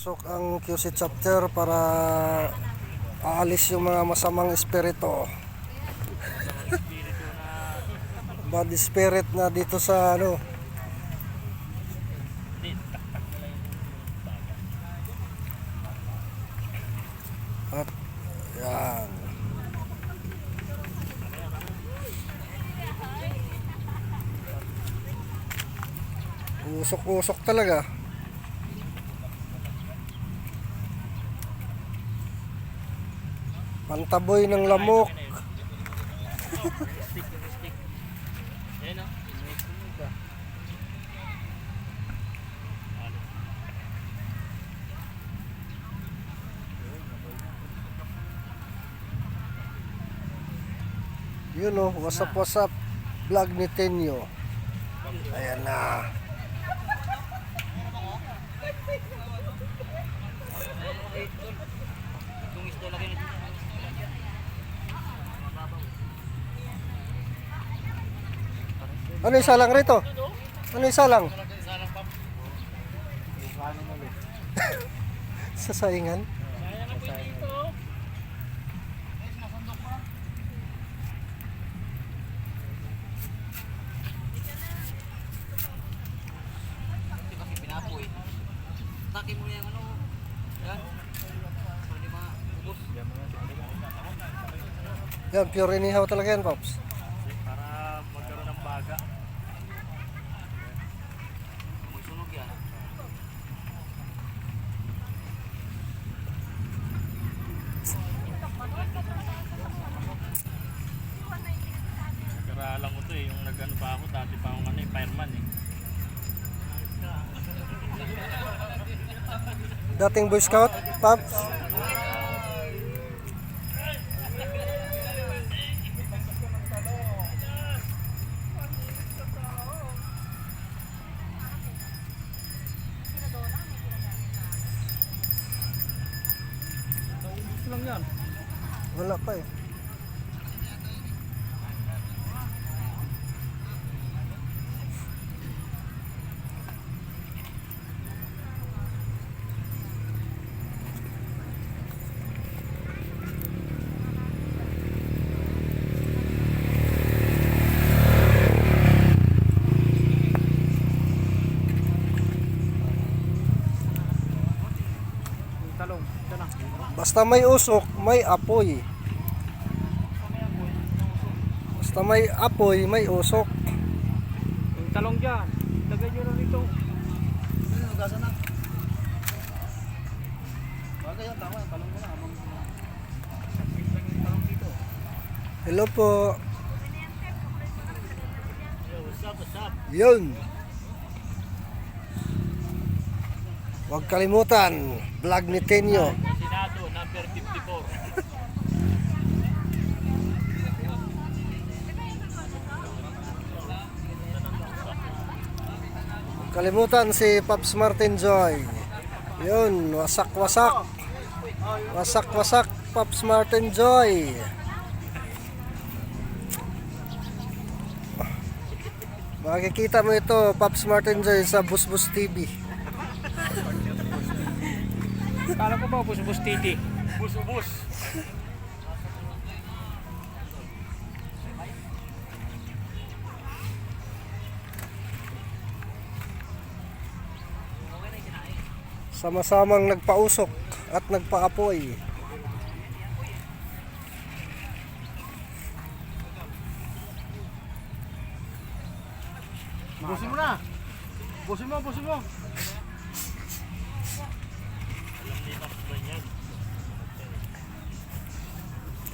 Pasok ang QC chapter para aalis yung mga masamang espiritu. Bad spirit na dito sa ano. At yan. Usok-usok talaga. Pantaboy ng lamok. Yun o, what's up vlog ni Tenyo. Ayan na. Ano yung salang rito? Ano yung salang? Sa saingan? Takin mo yung ano. Yan. Pwede mga ubos. Yan, pure inihaw talaga yan, Pops. Para magkaroon ng baga. Magsunog yan. Nagkaralan ko to eh. Yung nag-ano pa ako, dati pa akong fireman eh. Dating Boy Scout, Pops. Naubos lang yan. Wala pa eh. Talong. Ito lang. Basta may usok, may apoy. Basta may apoy, may usok. Yung talong dyan. Lagay nyo na rito. Ano, hugasan na. Bagay yan, tama. Talong ko na. Sakit lang yung talong dito. Hello po. Yo, what's up? Yun. Huwag kalimutan, vlog ni Tenyo. Senado, number 54. Huwag kalimutan si Pops Martin Joy. Yun, wasak-wasak. Wasak-wasak, Pops Martin Joy. Makikita mo ito, Pops Martin Joy, sa Busbus TV. Kala ko ba, bus-bus titi? Bus-bus. Sama-samang nagpausok at nagpaapoy. Busin mo na. Busin mo.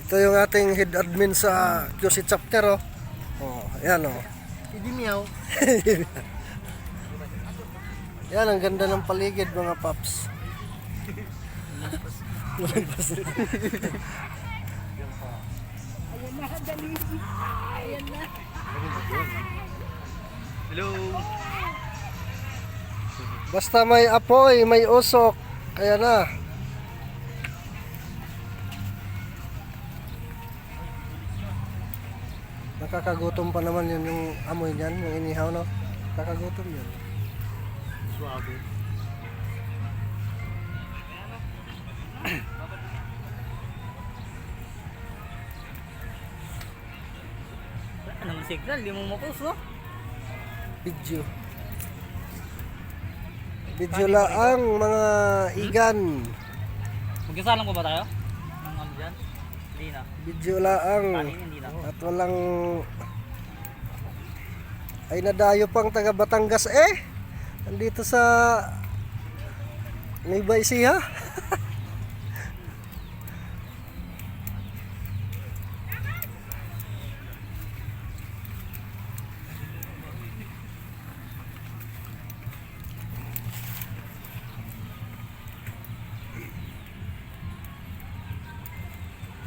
Ito yung ating head admin sa QC chapter, oh. Oh, ayan, oh. Hindi miyaw. Yan, ang ganda ng paligid, mga Pops. Hello. Basta may apoy, may usok. Kaya na. Nakakagutom pa naman yun yung amoy niyan, yung inihaw, no? Nakakagutom yun. Suwabe. signal, di mo mapost, no? Video. Video lang mga igan. Magkasalang ko ba tayo? Ang ano dyan? Hindi na. Video lang. Kanin, hindi na. At walang ay nadayo pang taga Batangas andito sa Nueva Ecija.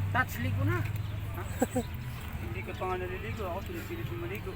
Touch ligo na. Ha? Hindi ka pa nga naliligo. Ako pinipilit yung maligo.